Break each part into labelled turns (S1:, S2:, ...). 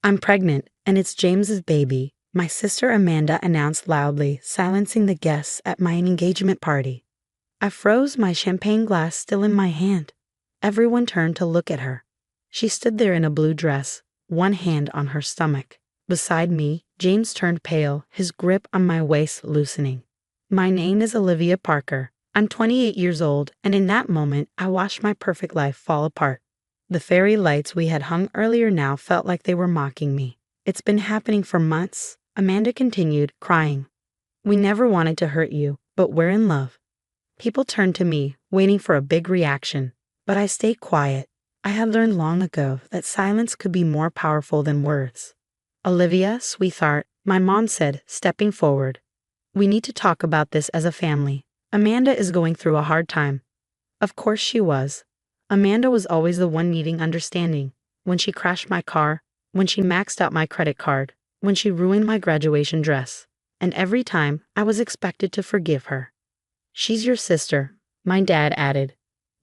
S1: I'm pregnant, and it's James's baby, my sister Amanda announced loudly, silencing the guests at my engagement party. I froze, my champagne glass still in my hand. Everyone turned to look at her. She stood there in a blue dress, one hand on her stomach. Beside me, James turned pale, his grip on my waist loosening. My name is Olivia Parker. I'm 28 years old, and in that moment, I watched my perfect life fall apart. The fairy lights we had hung earlier now felt like they were mocking me. It's been happening for months, Amanda continued, crying. We never wanted to hurt you, but we're in love. People turned to me, waiting for a big reaction, but I stayed quiet. I had learned long ago that silence could be more powerful than words. Olivia, sweetheart, my mom said, stepping forward. We need to talk about this as a family. Amanda is going through a hard time. Of course she was. Amanda was always the one needing understanding. When she crashed my car, when she maxed out my credit card, when she ruined my graduation dress. And every time, I was expected to forgive her. She's your sister, my dad added.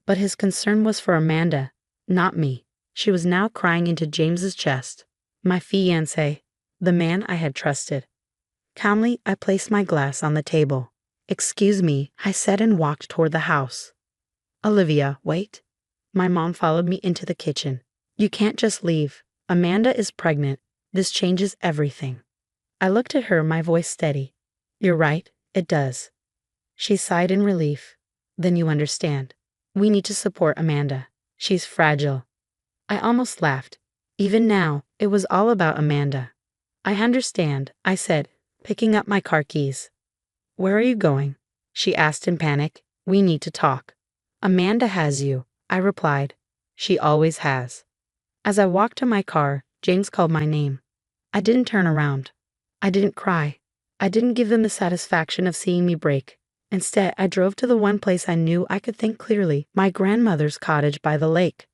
S1: But his concern was for Amanda, not me. She was now crying into James's chest. My fiancé, the man I had trusted. Calmly, I placed my glass on the table. Excuse me, I said and walked toward the house. Olivia, wait. My mom followed me into the kitchen. You can't just leave. Amanda is pregnant. This changes everything. I looked at her, my voice steady. You're right, it does. She sighed in relief. Then you understand. We need to support Amanda. She's fragile. I almost laughed. Even now, it was all about Amanda. I understand, I said, picking up my car keys. Where are you going? She asked in panic. We need to talk. Amanda has you, I replied. She always has. As I walked to my car, James called my name. I didn't turn around. I didn't cry. I didn't give them the satisfaction of seeing me break. Instead, I drove to the one place I knew I could think clearly, my grandmother's cottage by the lake.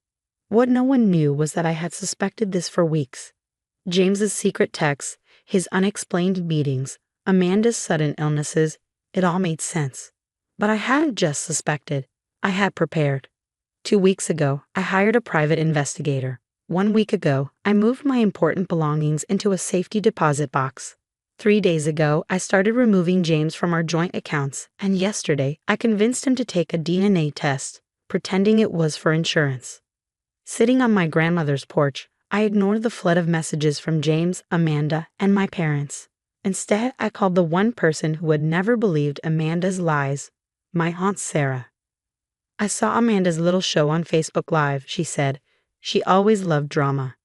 S1: What no one knew was that I had suspected this for weeks. James's secret texts, his unexplained meetings, Amanda's sudden illnesses, it all made sense. But I hadn't just suspected. I had prepared. 2 weeks ago, I hired a private investigator. 1 week ago, I moved my important belongings into a safety deposit box. 3 days ago, I started removing James from our joint accounts, and yesterday, I convinced him to take a DNA test, pretending it was for insurance. Sitting on my grandmother's porch, I ignored the flood of messages from James, Amanda, and my parents. Instead, I called the one person who had never believed Amanda's lies, my Aunt Sarah. I saw Amanda's little show on Facebook Live, she said. She always loved drama.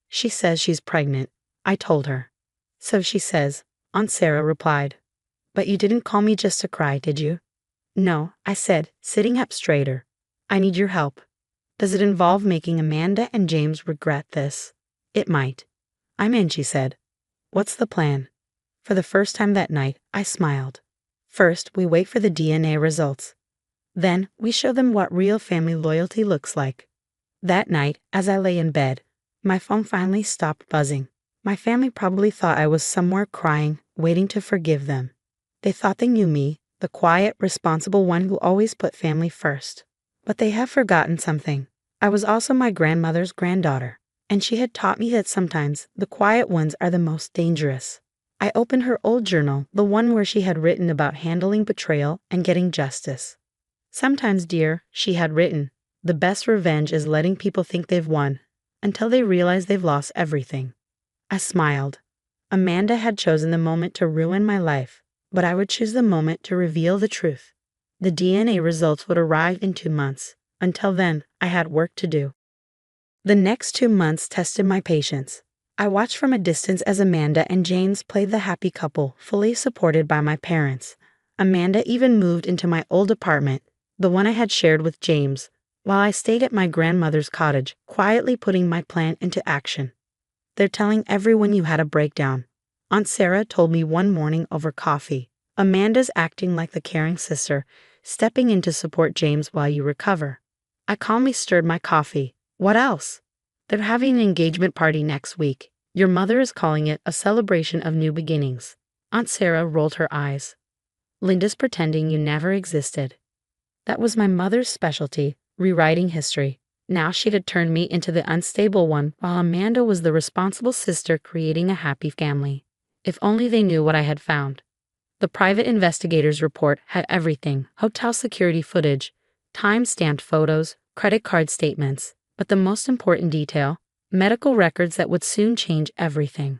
S1: She says she's pregnant, I told her. So she says, Aunt Sarah replied. But you didn't call me just to cry, did you? No, I said, sitting up straighter. I need your help. Does it involve making Amanda and James regret this? It might. I'm in, she said. What's the plan? For the first time that night, I smiled. First, we wait for the DNA results. Then, we show them what real family loyalty looks like. That night, as I lay in bed, my phone finally stopped buzzing. My family probably thought I was somewhere crying, waiting to forgive them. They thought they knew me, the quiet, responsible one who always put family first. But they have forgotten something. I was also my grandmother's granddaughter, and she had taught me that sometimes the quiet ones are the most dangerous. I opened her old journal, the one where she had written about handling betrayal and getting justice. Sometimes, dear, she had written, the best revenge is letting people think they've won, until they realize they've lost everything. I smiled. Amanda had chosen the moment to ruin my life, but I would choose the moment to reveal the truth. The DNA results would arrive in 2 months. Until then, I had work to do. The next 2 months tested my patience. I watched from a distance as Amanda and James played the happy couple, fully supported by my parents. Amanda even moved into my old apartment, the one I had shared with James, while I stayed at my grandmother's cottage, quietly putting my plan into action. They're telling everyone you had a breakdown. Aunt Sarah told me one morning over coffee. Amanda's acting like the caring sister, stepping in to support James while you recover. I calmly stirred my coffee. What else? They're having an engagement party next week. Your mother is calling it a celebration of new beginnings. Aunt Sarah rolled her eyes. Linda's pretending you never existed. That was my mother's specialty, rewriting history. Now she'd had turned me into the unstable one, while Amanda was the responsible sister creating a happy family. If only they knew what I had found. The private investigator's report had everything: hotel security footage, time-stamped photos, credit card statements, but the most important detail: medical records that would soon change everything.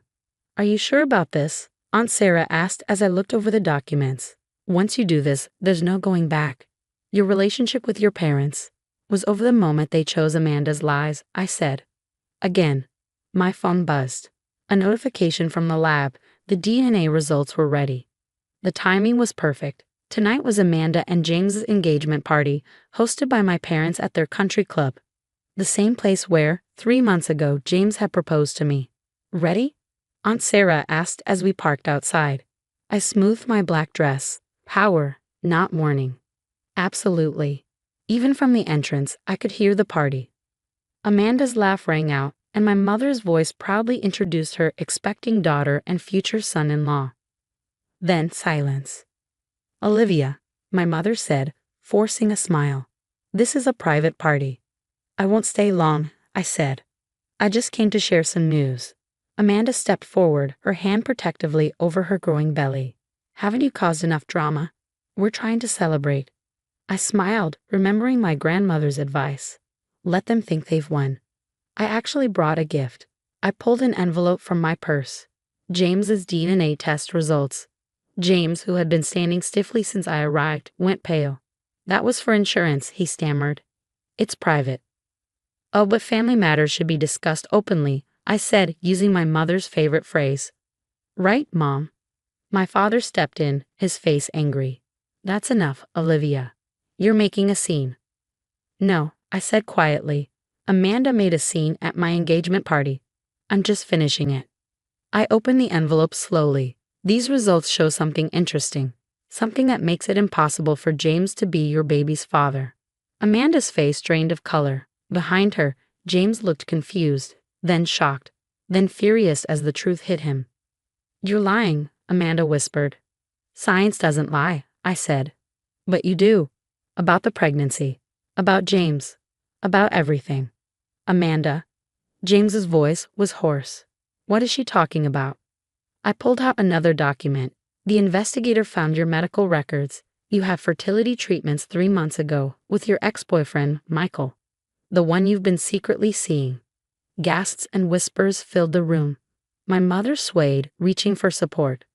S1: "Are you sure about this?" Aunt Sarah asked as I looked over the documents. "Once you do this, there's no going back. Your relationship with your parents was over the moment they chose Amanda's lies," I said. Again, my phone buzzed. A notification from the lab. The DNA results were ready. The timing was perfect. Tonight was Amanda and James's engagement party, hosted by my parents at their country club. The same place where, 3 months ago, James had proposed to me. "Ready?" Aunt Sarah asked as we parked outside. I smoothed my black dress. Power, not warning. Absolutely. Even from the entrance, I could hear the party. Amanda's laugh rang out, and my mother's voice proudly introduced her expecting daughter and future son-in-law. Then silence. "Olivia," my mother said, forcing a smile. "This is a private party." "I won't stay long," I said. "I just came to share some news." Amanda stepped forward, her hand protectively over her growing belly. "Haven't you caused enough drama? We're trying to celebrate." I smiled, remembering my grandmother's advice. Let them think they've won. I actually brought a gift. I pulled an envelope from my purse. James's DNA test results. James, who had been standing stiffly since I arrived, went pale. "That was for insurance," he stammered. "It's private." "Oh, but family matters should be discussed openly," I said, using my mother's favorite phrase. "Right, Mom?" My father stepped in, his face angry. "That's enough, Olivia. You're making a scene." "No," I said quietly. "Amanda made a scene at my engagement party. I'm just finishing it." I opened the envelope slowly. "These results show something interesting. Something that makes it impossible for James to be your baby's father." Amanda's face drained of color. Behind her, James looked confused, then shocked, then furious as the truth hit him. "You're lying," Amanda whispered. "Science doesn't lie," I said. "But you do. About the pregnancy. About James. About everything." "Amanda." James's voice was hoarse. "What is she talking about?" I pulled out another document. "The investigator found your medical records. You had fertility treatments 3 months ago with your ex-boyfriend, Michael. The one you've been secretly seeing." Gasps and whispers filled the room. My mother swayed, reaching for support.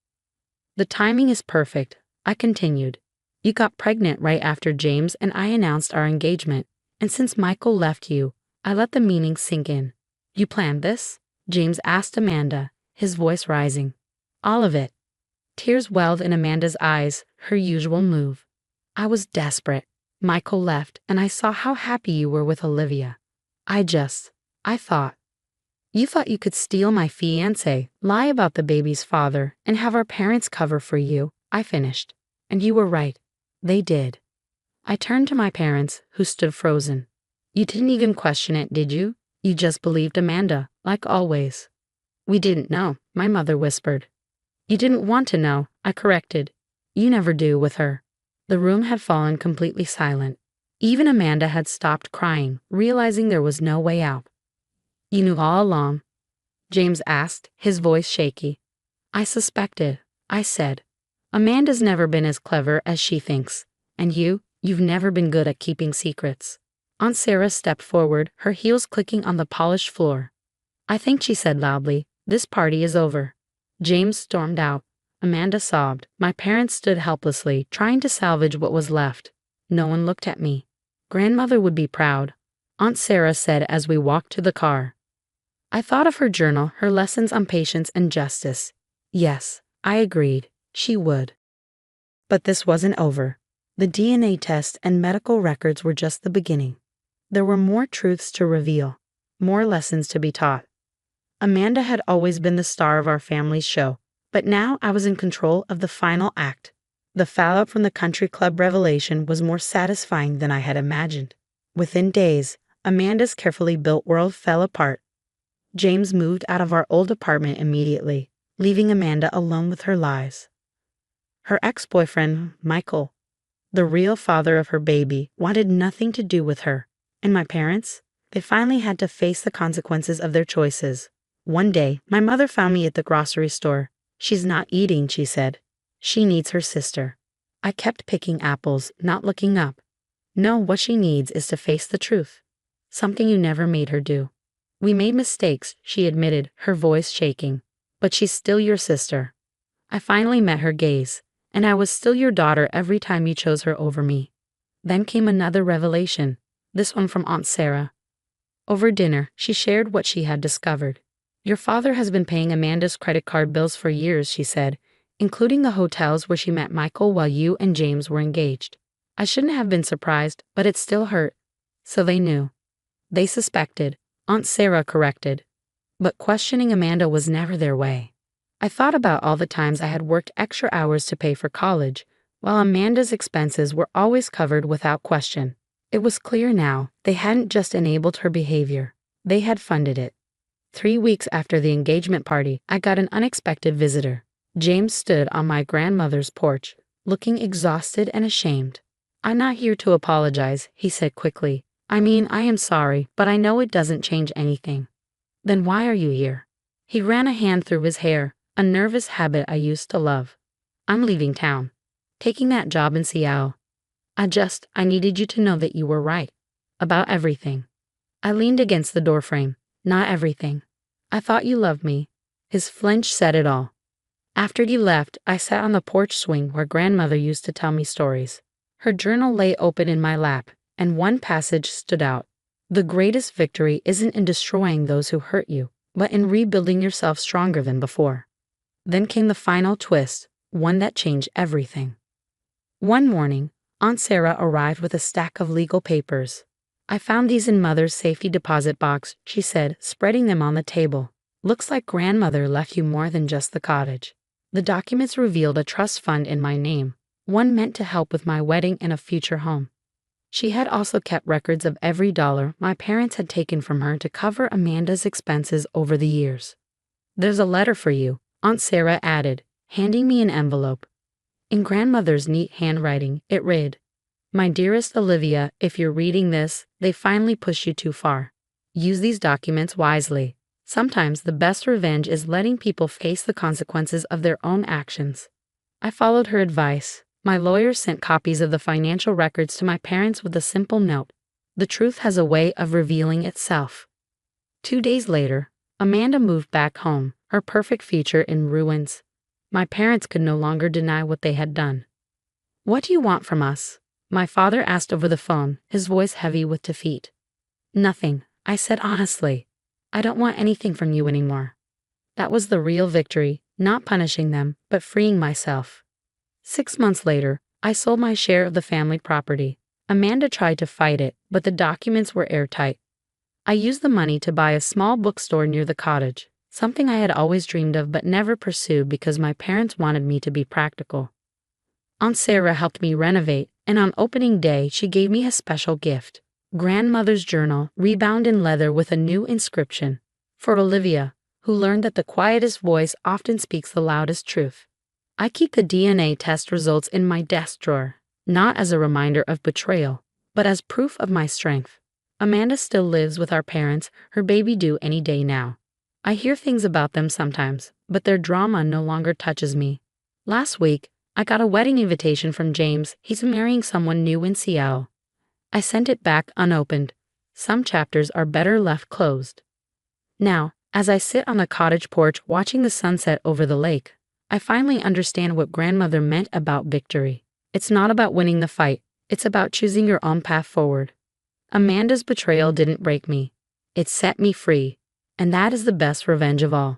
S1: "The timing is perfect," I continued. "You got pregnant right after James and I announced our engagement, and since Michael left you, I let the meaning sink in." "You planned this?" James asked Amanda, his voice rising. "All of it." Tears welled in Amanda's eyes, her usual move. "I was desperate. Michael left, and I saw how happy you were with Olivia. I thought. You thought you could steal my fiancé, lie about the baby's father, and have our parents cover for you," I finished. "And you were right. They did." I turned to my parents, who stood frozen. "You didn't even question it, did you? You just believed Amanda, like always." "We didn't know," my mother whispered. "You didn't want to know," I corrected. "You never do with her." The room had fallen completely silent. Even Amanda had stopped crying, realizing there was no way out. "You knew all along?" James asked, his voice shaky. "I suspected," I said. "Amanda's never been as clever as she thinks. And you've never been good at keeping secrets." Aunt Sarah stepped forward, her heels clicking on the polished floor. "I think," she said loudly, "this party is over." James stormed out. Amanda sobbed. My parents stood helplessly, trying to salvage what was left. No one looked at me. "Grandmother would be proud," Aunt Sarah said as we walked to the car. I thought of her journal, her lessons on patience and justice. Yes, I agreed. She would. But this wasn't over. The DNA test and medical records were just the beginning. There were more truths to reveal, more lessons to be taught. Amanda had always been the star of our family's show, but now I was in control of the final act. The fallout from the country club revelation was more satisfying than I had imagined. Within days, Amanda's carefully built world fell apart. James moved out of our old apartment immediately, leaving Amanda alone with her lies. Her ex-boyfriend, Michael, the real father of her baby, wanted nothing to do with her. And my parents? They finally had to face the consequences of their choices. One day, my mother found me at the grocery store. "She's not eating," she said. "She needs her sister." I kept picking apples, not looking up. No, what she needs is to face the truth. Something you never made her do. "We made mistakes," she admitted, her voice shaking. "But she's still your sister." I finally met her gaze. "And I was still your daughter every time you chose her over me." Then came another revelation, this one from Aunt Sarah. Over dinner, she shared what she had discovered. "Your father has been paying Amanda's credit card bills for years," she said, "including the hotels where she met Michael while you and James were engaged." I shouldn't have been surprised, but it still hurt. So they knew. They suspected. Aunt Sarah corrected. But questioning Amanda was never their way. I thought about all the times I had worked extra hours to pay for college, while Amanda's expenses were always covered without question. It was clear now, they hadn't just enabled her behavior, they had funded it. 3 weeks after the engagement party, I got an unexpected visitor. James stood on my grandmother's porch, looking exhausted and ashamed. "I'm not here to apologize," he said quickly. "I mean, I am sorry, but I know it doesn't change anything." "Then why are you here?" He ran a hand through his hair, a nervous habit I used to love. "I'm leaving town. Taking that job in Seattle. I needed you to know that you were right. About everything." I leaned against the doorframe. "Not everything. I thought you loved me." His flinch said it all. After he left, I sat on the porch swing where grandmother used to tell me stories. Her journal lay open in my lap, and one passage stood out. "The greatest victory isn't in destroying those who hurt you, but in rebuilding yourself stronger than before." Then came the final twist, one that changed everything. One morning, Aunt Sarah arrived with a stack of legal papers. "I found these in Mother's safety deposit box," she said, spreading them on the table. "Looks like grandmother left you more than just the cottage." The documents revealed a trust fund in my name, one meant to help with my wedding and a future home. She had also kept records of every dollar my parents had taken from her to cover Amanda's expenses over the years. "There's a letter for you," Aunt Sarah added, handing me an envelope. In grandmother's neat handwriting, it read, "My dearest Olivia, if you're reading this, they finally pushed you too far. Use these documents wisely. Sometimes the best revenge is letting people face the consequences of their own actions." I followed her advice. My lawyer sent copies of the financial records to my parents with a simple note. The truth has a way of revealing itself. 2 days later, Amanda moved back home, her perfect future in ruins. My parents could no longer deny what they had done. "What do you want from us?" my father asked over the phone, his voice heavy with defeat. "Nothing," I said honestly. "I don't want anything from you anymore." That was the real victory, not punishing them, but freeing myself. 6 months later, I sold my share of the family property. Amanda tried to fight it, but the documents were airtight. I used the money to buy a small bookstore near the cottage, something I had always dreamed of but never pursued because my parents wanted me to be practical. Aunt Sarah helped me renovate, and on opening day she gave me a special gift. Grandmother's journal, rebound in leather with a new inscription. For Olivia, who learned that the quietest voice often speaks the loudest truth. I keep the DNA test results in my desk drawer, not as a reminder of betrayal, but as proof of my strength. Amanda still lives with our parents, her baby due any day now. I hear things about them sometimes, but their drama no longer touches me. Last week, I got a wedding invitation from James. He's marrying someone new in Seattle. I sent it back unopened. Some chapters are better left closed. Now, as I sit on the cottage porch watching the sunset over the lake, I finally understand what grandmother meant about victory. It's not about winning the fight, it's about choosing your own path forward. Amanda's betrayal didn't break me. It set me free, and that is the best revenge of all.